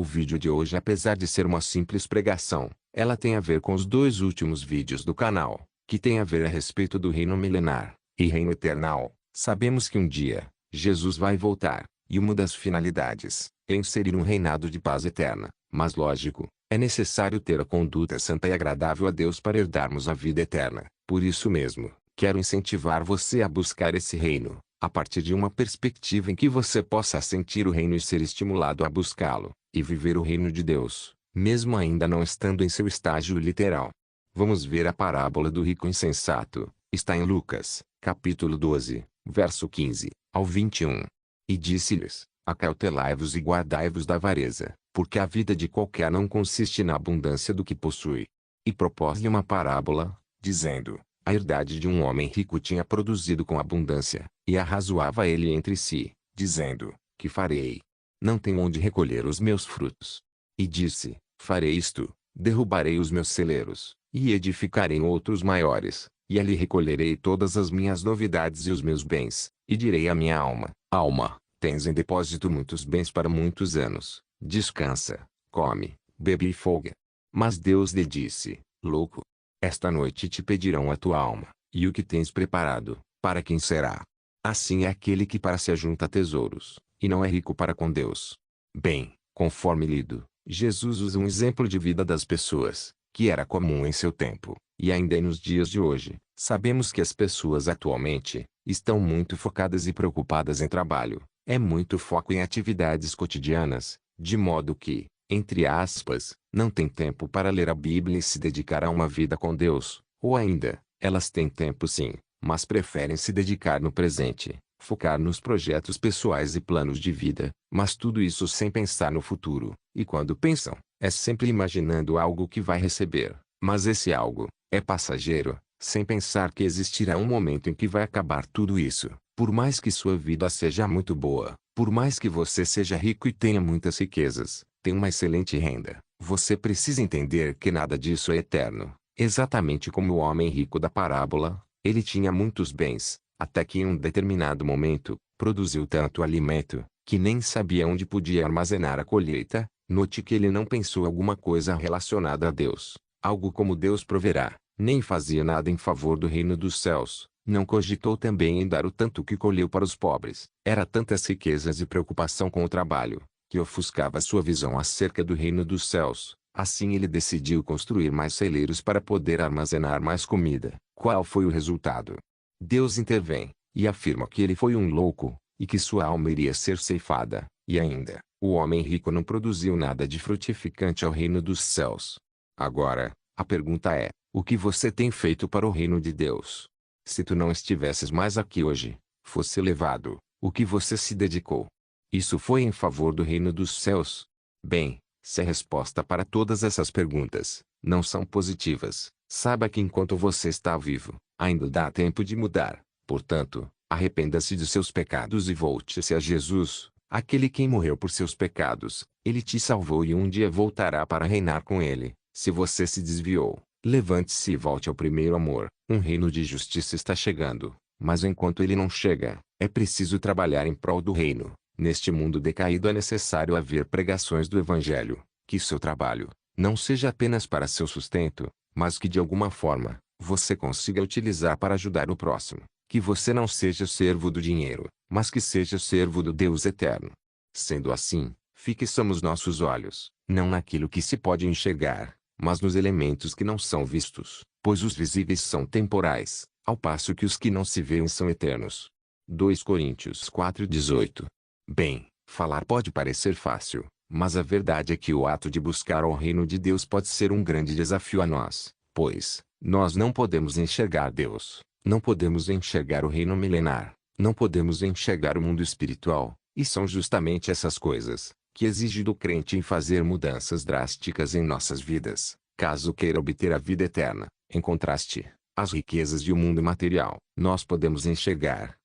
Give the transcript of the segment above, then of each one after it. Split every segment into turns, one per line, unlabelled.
vídeo de hoje, apesar de ser uma simples pregação, ela tem a ver com os dois últimos vídeos do canal, que tem a ver a respeito do reino milenar e reino eternal. Sabemos que um dia, Jesus vai voltar, e uma das finalidades é inserir um reinado de paz eterna. Mas lógico, é necessário ter a conduta santa e agradável a Deus para herdarmos a vida eterna. Por isso mesmo, quero incentivar você a buscar esse reino, a partir de uma perspectiva em que você possa sentir o reino e ser estimulado a buscá-lo, e viver o reino de Deus, mesmo ainda não estando em seu estágio literal. Vamos ver a parábola do rico insensato. Está em Lucas, capítulo 12, verso 15 ao 21. E disse-lhes: acautelai-vos e guardai-vos da avareza, porque a vida de qualquer não consiste na abundância do que possui. E propôs-lhe uma parábola, dizendo: a herdade de um homem rico tinha produzido com abundância, e arrazoava ele entre si, dizendo: que farei? Não tenho onde recolher os meus frutos. E disse: farei isto, derrubarei os meus celeiros, e edificarei outros maiores, e ali recolherei todas as minhas novidades e os meus bens, e direi à minha alma: alma, tens em depósito muitos bens para muitos anos, descansa, come, bebe e folga. Mas Deus lhe disse: louco, esta noite te pedirão a tua alma, e o que tens preparado, para quem será? Assim é aquele que para si ajunta tesouros, e não é rico para com Deus. Bem, conforme lido, Jesus usa um exemplo de vida das pessoas, que era comum em seu tempo, e ainda nos dias de hoje. Sabemos que as pessoas atualmente estão muito focadas e preocupadas em trabalho. É muito foco em atividades cotidianas, de modo que, entre aspas, não tem tempo para ler a Bíblia e se dedicar a uma vida com Deus. Ou ainda, elas têm tempo sim, mas preferem se dedicar no presente, focar nos projetos pessoais e planos de vida, mas tudo isso sem pensar no futuro. E quando pensam, é sempre imaginando algo que vai receber, mas esse algo é passageiro, sem pensar que existirá um momento em que vai acabar tudo isso. Por mais que sua vida seja muito boa, por mais que você seja rico e tenha muitas riquezas, tenha uma excelente renda, você precisa entender que nada disso é eterno. Exatamente como o homem rico da parábola, ele tinha muitos bens, até que em um determinado momento, produziu tanto alimento, que nem sabia onde podia armazenar a colheita. Note que ele não pensou alguma coisa relacionada a Deus, algo como Deus proverá, nem fazia nada em favor do reino dos céus. Não cogitou também em dar o tanto que colheu para os pobres. Era tantas riquezas e preocupação com o trabalho, que ofuscava sua visão acerca do reino dos céus. Assim ele decidiu construir mais celeiros para poder armazenar mais comida. Qual foi o resultado? Deus intervém, e afirma que ele foi um louco, e que sua alma iria ser ceifada. E ainda, o homem rico não produziu nada de frutificante ao reino dos céus. Agora, a pergunta é: o que você tem feito para o reino de Deus? Se tu não estivesses mais aqui hoje, fosse levado, o que você se dedicou? Isso foi em favor do reino dos céus? Bem, se a resposta para todas essas perguntas não são positivas, saiba que enquanto você está vivo, ainda dá tempo de mudar. Portanto, arrependa-se de seus pecados e volte-se a Jesus, aquele quem morreu por seus pecados. Ele te salvou e um dia voltará para reinar com ele. Se você se desviou, levante-se e volte ao primeiro amor. Um reino de justiça está chegando, mas enquanto ele não chega, é preciso trabalhar em prol do reino. Neste mundo decaído é necessário haver pregações do Evangelho, que seu trabalho não seja apenas para seu sustento, mas que de alguma forma, você consiga utilizar para ajudar o próximo. Que você não seja servo do dinheiro, mas que seja servo do Deus eterno. Sendo assim, fixamos nossos olhos, não naquilo que se pode enxergar, mas nos elementos que não são vistos, pois os visíveis são temporais, ao passo que os que não se veem são eternos. 2 Coríntios 4:18. Bem, falar pode parecer fácil, mas a verdade é que o ato de buscar ao reino de Deus pode ser um grande desafio a nós, pois nós não podemos enxergar Deus, não podemos enxergar o reino milenar, não podemos enxergar o mundo espiritual, e são justamente essas coisas que exigem do crente em fazer mudanças drásticas em nossas vidas, caso queira obter a vida eterna. Em contraste, as riquezas de um mundo material, nós podemos enxergar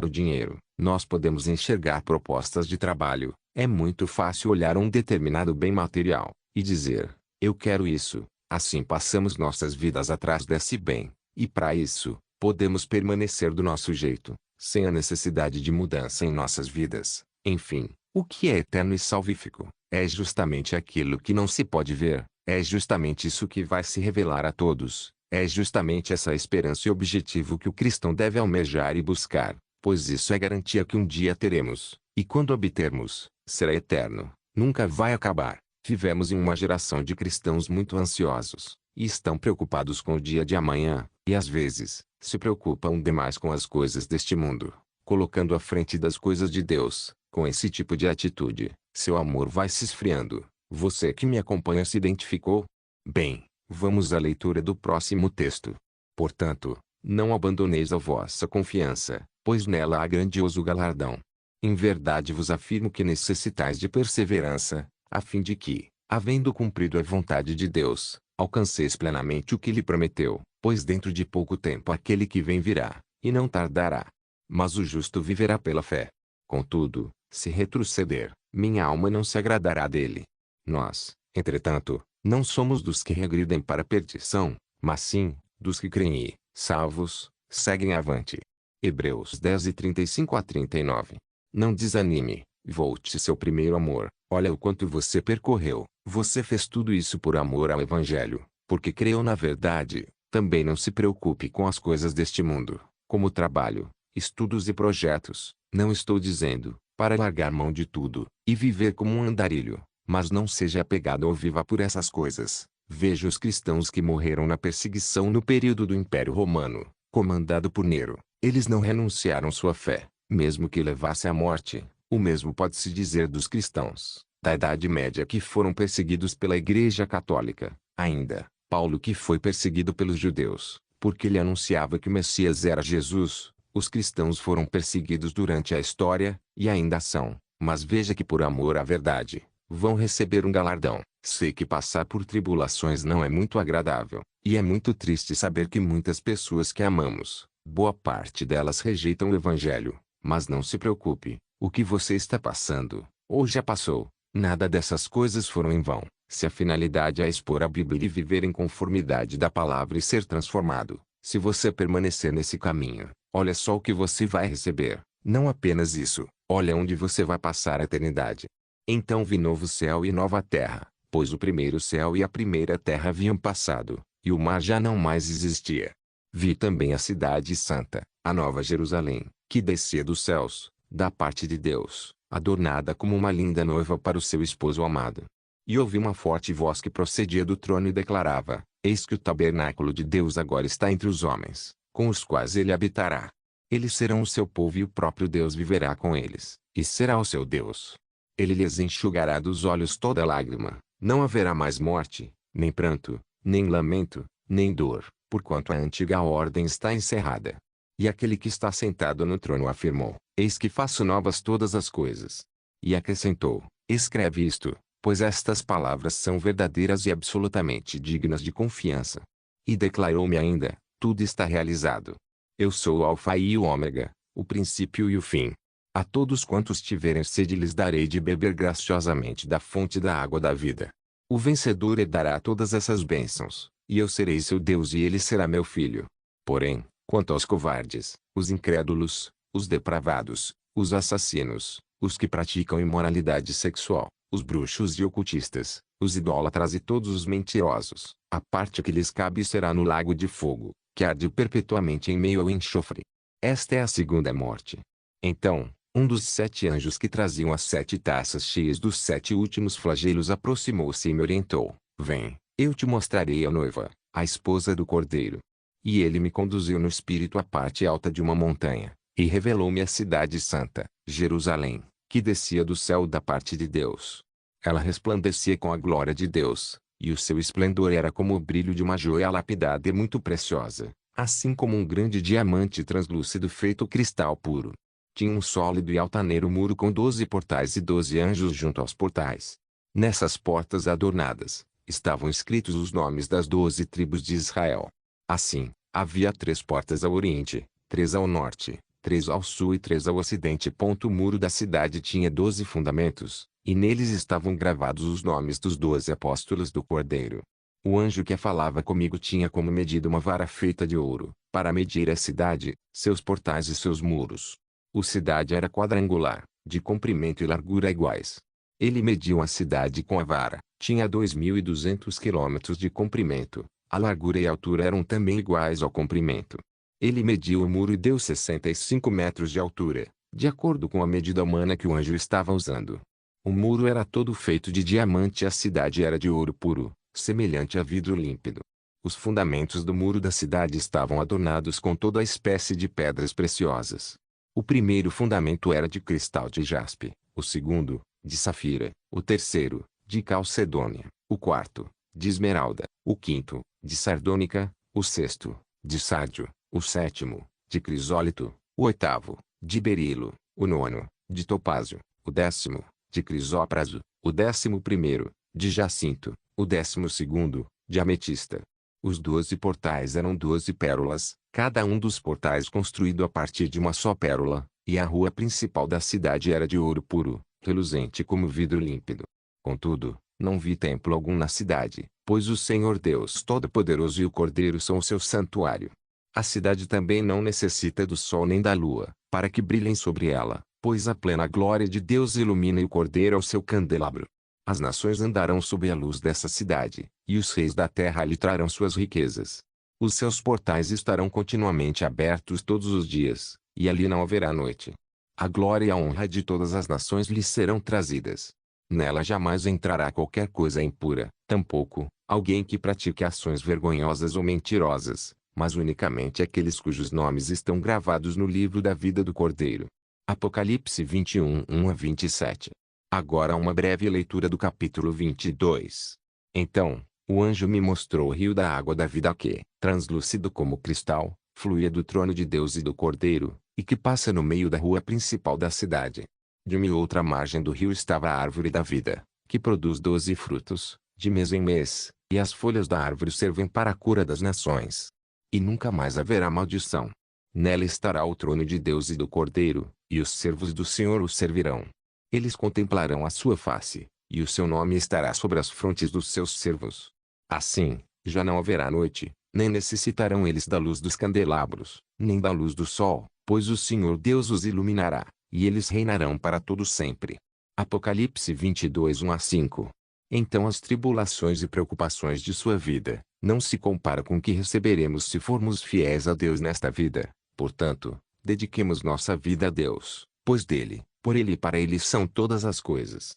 o dinheiro, nós podemos enxergar propostas de trabalho. É muito fácil olhar um determinado bem material e dizer: eu quero isso. Assim passamos nossas vidas atrás desse bem, e para isso, podemos permanecer do nosso jeito, sem a necessidade de mudança em nossas vidas. Enfim, O que é eterno e salvífico? É justamente aquilo que não se pode ver, é justamente isso que vai se revelar a todos, é justamente essa esperança e objetivo que o cristão deve almejar e buscar, pois isso é garantia que um dia teremos, e quando obtermos, será eterno, nunca vai acabar. Vivemos em uma geração de cristãos muito ansiosos, e estão preocupados com o dia de amanhã, e às vezes, se preocupam demais com as coisas deste mundo, colocando à frente das coisas de Deus. Com esse tipo de atitude, seu amor vai se esfriando. Você que me acompanha se identificou? Bem, vamos à leitura do próximo texto. Portanto, não abandoneis a vossa confiança, pois nela há grandioso galardão. Em verdade vos afirmo que necessitais de perseverança, a fim de que, havendo cumprido a vontade de Deus, alcanceis plenamente o que lhe prometeu, pois dentro de pouco tempo aquele que vem virá, e não tardará. Mas o justo viverá pela fé. Contudo, se retroceder, minha alma não se agradará dele. Nós, entretanto, não somos dos que regridem para a perdição, mas sim, dos que creem e, salvos, seguem avante. Hebreus 10:35-39. Não desanime, volte seu primeiro amor, olha o quanto você percorreu, você fez tudo isso por amor ao Evangelho, porque creu na verdade. Também não se preocupe com as coisas deste mundo, como trabalho, estudos e projetos. Não estou dizendo, para largar mão de tudo, e viver como um andarilho, mas não seja apegado ou viva por essas coisas. Veja os cristãos que morreram na perseguição no período do Império Romano, comandado por Nero. Eles não renunciaram sua fé, mesmo que levasse à morte. O mesmo pode-se dizer dos cristãos, da Idade Média que foram perseguidos pela Igreja Católica. Ainda, Paulo que foi perseguido pelos judeus, porque ele anunciava que o Messias era Jesus. Os cristãos foram perseguidos durante a história, e ainda são, mas veja que por amor à verdade, vão receber um galardão. Sei que passar por tribulações não é muito agradável, e é muito triste saber que muitas pessoas que amamos, boa parte delas rejeitam o Evangelho, mas não se preocupe, o que você está passando, ou já passou, nada dessas coisas foram em vão, se a finalidade é expor a Bíblia e viver em conformidade da palavra e ser transformado. Se você permanecer nesse caminho, olha só o que você vai receber. Não apenas isso, olha onde você vai passar a eternidade. Então vi novo céu e nova terra, pois o primeiro céu e a primeira terra haviam passado, e o mar já não mais existia. Vi também a cidade santa, a nova Jerusalém, que descia dos céus, da parte de Deus, adornada como uma linda noiva para o seu esposo amado. E ouvi uma forte voz que procedia do trono e declarava: Eis que o tabernáculo de Deus agora está entre os homens, com os quais ele habitará. Eles serão o seu povo e o próprio Deus viverá com eles, e será o seu Deus. Ele lhes enxugará dos olhos toda lágrima, não haverá mais morte, nem pranto, nem lamento, nem dor, porquanto a antiga ordem está encerrada. E aquele que está sentado no trono afirmou: Eis que faço novas todas as coisas. E acrescentou: Escreve isto, pois estas palavras são verdadeiras e absolutamente dignas de confiança. E declarou-me ainda: Tudo está realizado. Eu sou o Alfa e o Ômega, o princípio e o fim. A todos quantos tiverem sede lhes darei de beber graciosamente da fonte da água da vida. O vencedor herdará todas essas bênçãos, e eu serei seu Deus e ele será meu filho. Porém, quanto aos covardes, os incrédulos, os depravados, os assassinos, os que praticam imoralidade sexual, os bruxos e ocultistas, os idólatras e todos os mentirosos, a parte que lhes cabe será no lago de fogo, que arde perpetuamente em meio ao enxofre. Esta é a segunda morte. Então, um dos 7 anjos que traziam as 7 taças cheias dos 7 últimos flagelos aproximou-se e me orientou: Vem, eu te mostrarei a noiva, a esposa do Cordeiro. E ele me conduziu no espírito à parte alta de uma montanha, e revelou-me a cidade santa, Jerusalém, que descia do céu da parte de Deus. Ela resplandecia com a glória de Deus, e o seu esplendor era como o brilho de uma joia lapidada e muito preciosa, assim como um grande diamante translúcido feito cristal puro. Tinha um sólido e altaneiro muro com 12 portais e 12 anjos junto aos portais. Nessas portas adornadas, estavam escritos os nomes das 12 tribos de Israel. Assim, havia 3 portas ao oriente, 3 ao norte, 3 ao sul e 3 ao ocidente. O muro da cidade tinha 12 fundamentos, e neles estavam gravados os nomes dos 12 apóstolos do Cordeiro. O anjo que falava comigo tinha como medida uma vara feita de ouro, para medir a cidade, seus portais e seus muros. A cidade era quadrangular, de comprimento e largura iguais. Ele mediu a cidade com a vara, tinha 2.200 quilômetros de comprimento, a largura e a altura eram também iguais ao comprimento. Ele mediu o muro e deu 65 metros de altura, de acordo com a medida humana que o anjo estava usando. O muro era todo feito de diamante e a cidade era de ouro puro, semelhante a vidro límpido. Os fundamentos do muro da cidade estavam adornados com toda a espécie de pedras preciosas. O primeiro fundamento era de cristal de jaspe, o segundo, de safira, o terceiro, de calcedônia, o quarto, de esmeralda, o quinto, de sardônica, o sexto, de sárdio, o sétimo, de crisólito, o oitavo, de berilo, o nono, de topázio, o décimo, de crisópraso, o 11º, de jacinto, o 12º, de ametista. Os 12 portais eram 12 pérolas, cada um dos portais construído a partir de uma só pérola, e a rua principal da cidade era de ouro puro, reluzente como vidro límpido. Contudo, não vi templo algum na cidade, pois o Senhor Deus Todo-Poderoso e o Cordeiro são o seu santuário. A cidade também não necessita do sol nem da lua, para que brilhem sobre ela, pois a plena glória de Deus ilumina e o Cordeiro é o seu candelabro. As nações andarão sob a luz dessa cidade, e os reis da terra lhe trarão suas riquezas. Os seus portais estarão continuamente abertos todos os dias, e ali não haverá noite. A glória e a honra de todas as nações lhe serão trazidas. Nela jamais entrará qualquer coisa impura, tampouco alguém que pratique ações vergonhosas ou mentirosas, mas unicamente aqueles cujos nomes estão gravados no livro da vida do Cordeiro. Apocalipse 21, 1-27. Agora uma breve leitura do capítulo 22. Então, o anjo me mostrou o rio da água da vida que, translúcido como cristal, fluía do trono de Deus e do Cordeiro, e que passa no meio da rua principal da cidade. De uma e outra margem do rio estava a árvore da vida, que produz 12 frutos, de mês em mês, e as folhas da árvore servem para a cura das nações. E nunca mais haverá maldição. Nela estará o trono de Deus e do Cordeiro, e os servos do Senhor o servirão. Eles contemplarão a sua face, e o seu nome estará sobre as frontes dos seus servos. Assim, já não haverá noite, nem necessitarão eles da luz dos candelabros, nem da luz do sol, pois o Senhor Deus os iluminará, e eles reinarão para todo sempre. Apocalipse 22, 1-5. Então as tribulações e preocupações de sua vida, não se compara com o que receberemos se formos fiéis a Deus nesta vida. Portanto, dediquemos nossa vida a Deus, pois dele, por ele e para ele são todas as coisas.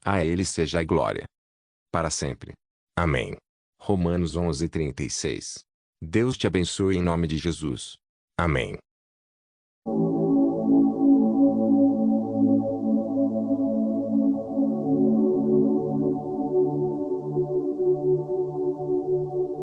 A ele seja a glória para sempre. Amém. Romanos 11:36. Deus te abençoe em nome de Jesus. Amém.